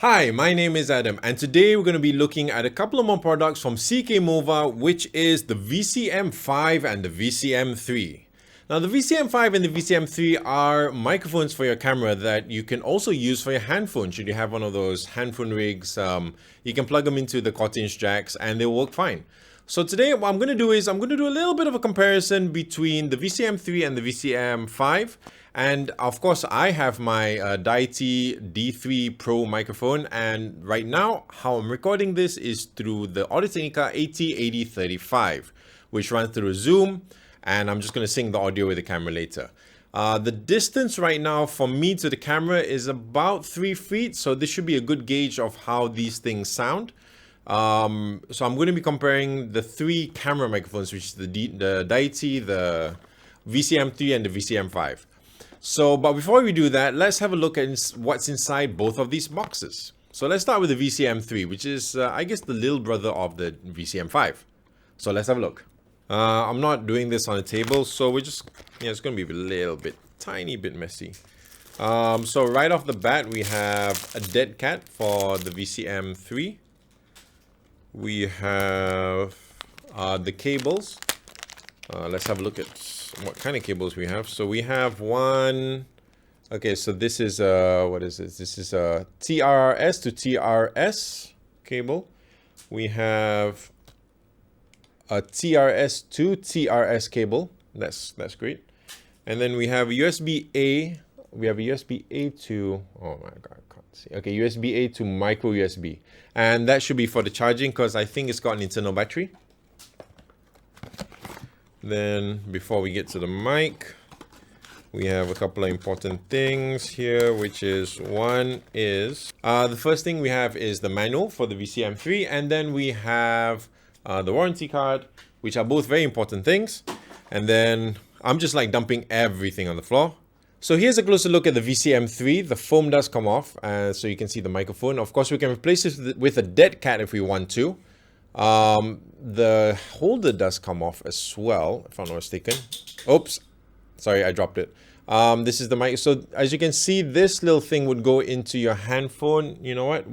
Hi, my name is Adam, and today we're going to be looking at a couple of more products from CKMOVA, which is the VCM5 and the VCM3. Now, the VCM5 and the VCM3 are microphones for your camera that you can also use for your handphone. Should you have one of those handphone rigs, you can plug them into the 14-inch jacks and they'll work fine. So today what I'm going to do is I'm going to do a little bit of a comparison between the VCM3 and the VCM5. And of course, I have my Deity D3 Pro microphone, and right now how I'm recording this is through the Technica AT8035, which runs through Zoom, and I'm just going to sync the audio with the camera later. The distance right now from me to the camera is about 3 feet, so this should be a good gauge of how these things sound. So I'm going to be comparing the 3 camera microphones, which is the Deity, the VCM3 and the VCM5. So, but before we do that, let's have a look at what's inside both of these boxes. So let's start with the VCM3, which is, I guess, the little brother of the VCM5. So let's have a look. I'm not doing this on a table, so we're just, it's going to be a little bit, tiny bit messy. So right off the bat, we have a dead cat for the VCM3. We have the cables. Let's have a look at what kind of cables we have. So we have one. Okay, so this is what is this? This is a TRS to TRS cable. We have a TRS to TRS cable. That's great. And then we have a USB-A. We have a USB-A to, oh my god, I can't see. Okay, USB-A to micro USB. And that should be for the charging, because I think it's got an internal battery. Then before we get to the mic, we have a couple of important things here, which is one is the first thing we have is the manual for the VCM3, and then we have the warranty card, which are both very important things. And then I'm just like dumping everything on the floor. So here's a closer look at the VCM3. The foam does come off, so you can see the microphone. Of course, we can replace it with a dead cat if we want to. The holder does come off as well, if I'm not mistaken. Oops, sorry, I dropped it. This is the mic. So as you can see, this little thing would go into your handphone. You know what?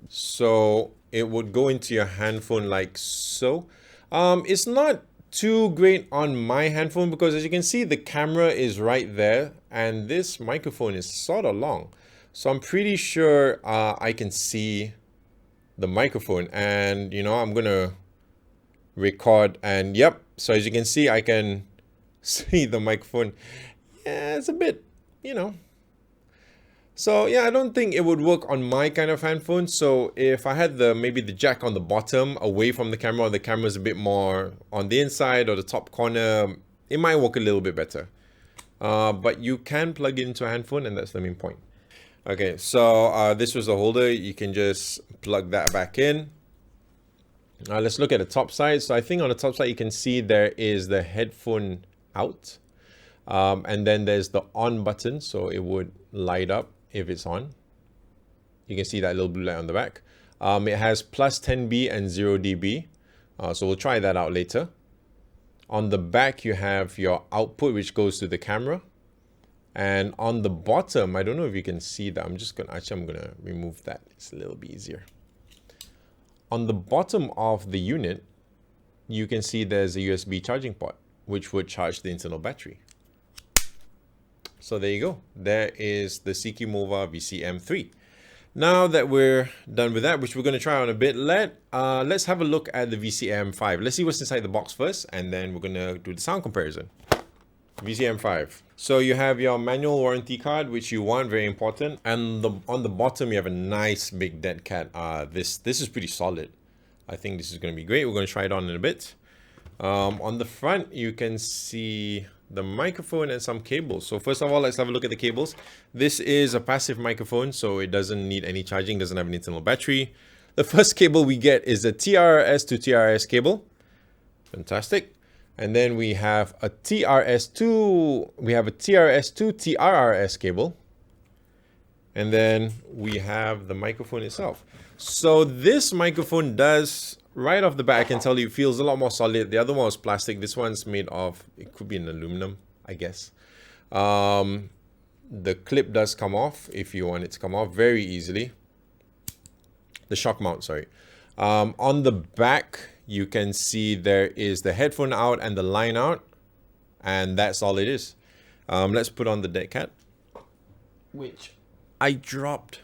So it would go into your handphone like so. It's not too great on my handphone because, as you can see, the camera is right there and this microphone is sort of long. So I'm pretty sure I can see the microphone, and I'm gonna record, and yep, so as you can see, I can see the microphone. Yeah, it's a bit, so yeah, I don't think it would work on my kind of handphone. So if I had maybe the jack on the bottom away from the camera, or the camera's a bit more on the inside or the top corner, it might work a little bit better. But you can plug it into a handphone, and that's the main point. Okay, so this was the holder. You can just plug that back in. Let's look at the top side. So I think on the top side, you can see there is the headphone out. And then there's the on button. So it would light up if it's on. You can see that little blue light on the back. It has plus 10B and 0 dB. So we'll try that out later. On the back, you have your output, which goes to the camera. And on the bottom, I don't know if you can see that. I'm gonna remove that. It's a little bit easier. On the bottom of the unit, you can see there's a USB charging port, which would charge the internal battery. So there you go. There is the CKMOVA VCM3. Now that we're done with that, which we're going to try on a bit, let's have a look at the VCM5. Let's see what's inside the box first, and then we're going to do the sound comparison. VCM5. So you have your manual warranty card, which you want, very important. And on the bottom, you have a nice big dead cat. This is pretty solid. I think this is going to be great. We're going to try it on in a bit. On the front, you can see the microphone and some cables. So first of all, let's have a look at the cables. This is a passive microphone, so it doesn't need any charging, doesn't have an internal battery. The first cable we get is a TRS to TRS cable. Fantastic. And then we have a TRS to TRRS cable. And then we have the microphone itself. So this microphone does, right off the bat, I can tell you, it feels a lot more solid. The other one was plastic. This one's made of, it could be an aluminum, I guess. The clip does come off if you want it to come off very easily. the shock mount, sorry. On the back, you can see there is the headphone out and the line out, and that's all it is. Let's put on the dead cat, which I dropped.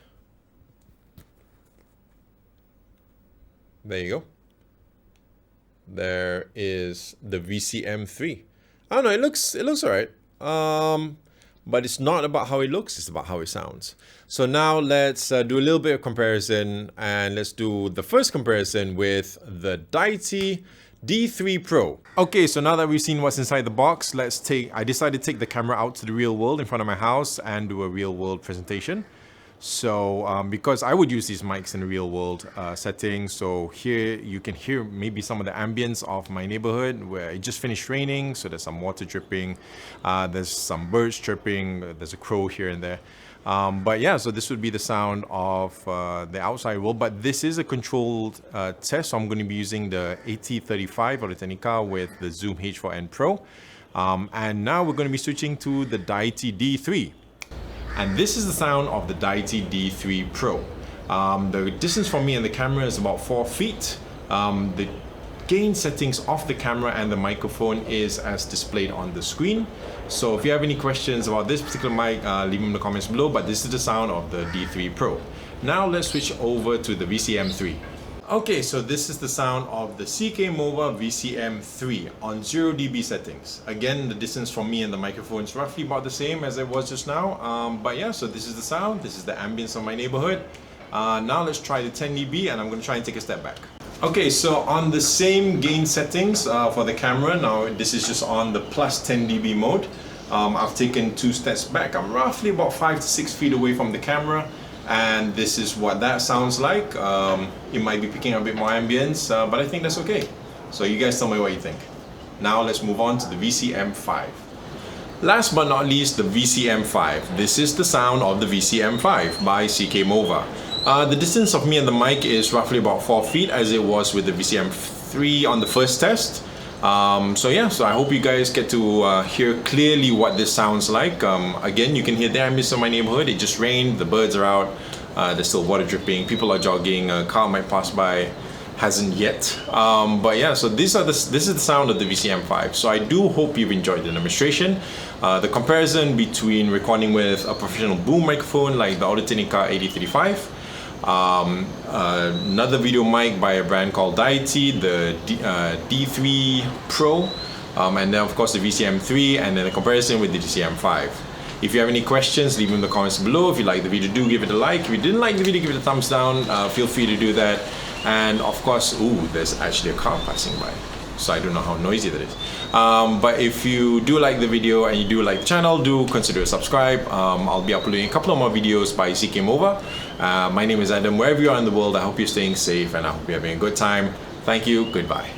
There you go. There is the VCM3. I don't know, it looks alright. But it's not about how it looks, it's about how it sounds. So now let's do a little bit of comparison, and let's do the first comparison with the Deity D3 Pro. Okay, so now that we've seen what's inside the box, I decided to take the camera out to the real world in front of my house and do a real world presentation. So because I would use these mics in a real world setting, so here you can hear maybe some of the ambience of my neighborhood where it just finished raining, so there's some water dripping, there's some birds chirping, there's a crow here and there. But yeah, so this would be the sound of the outside world, but this is a controlled test, so I'm going to be using the AT35 or the Technica with the Zoom H4n Pro. And now we're going to be switching to the Deity D3. And this is the sound of the Deity D3 Pro. The distance from me and the camera is about 4 feet. The gain settings of the camera and the microphone is as displayed on the screen. So if you have any questions about this particular mic, leave them in the comments below, but this is the sound of the D3 Pro. Now let's switch over to the VCM3. Okay, so this is the sound of the CKMOVA VCM3 on 0 dB settings. Again, the distance from me and the microphone is roughly about the same as it was just now. But yeah, so this is the sound, this is the ambience of my neighborhood. Now let's try the 10 dB, and I'm going to try and take a step back. Okay, so on the same gain settings for the camera, now this is just on the plus 10 dB mode. I've taken 2 steps back. I'm roughly about 5 to 6 feet away from the camera. And this is what that sounds like. It might be picking up a bit more ambience, but I think that's okay. So you guys tell me what you think. Now let's move on to the VCM5. Last but not least, the VCM5. This is the sound of the VCM5 by CKMOVA. The distance of me and the mic is roughly about 4 feet, as it was with the VCM3 on the first test. So yeah, so I hope you guys get to hear clearly what this sounds like. Again, you can hear the ambience of my neighborhood. It just rained, the birds are out, there's still water dripping, people are jogging, a car might pass by, hasn't yet. But yeah, so this is the sound of the VCM5. So I do hope you've enjoyed the demonstration. The comparison between recording with a professional boom microphone like the Technica AT35, another video mic by a brand called Deity, the D3 Pro, and then of course the VCM3, and then a comparison with the VCM5. If you have any questions, leave them in the comments below. If you like the video, do give it a like. If you didn't like the video, give it a thumbs down. Feel free to do that. And of course, ooh, there's actually a car passing by, so I don't know how noisy that is. But if you do like the video and you do like the channel, do consider subscribe. I'll be uploading a couple of more videos by CKMOVA. My name is Adam. Wherever you are in the world, I hope you're staying safe and I hope you're having a good time. Thank you. Goodbye.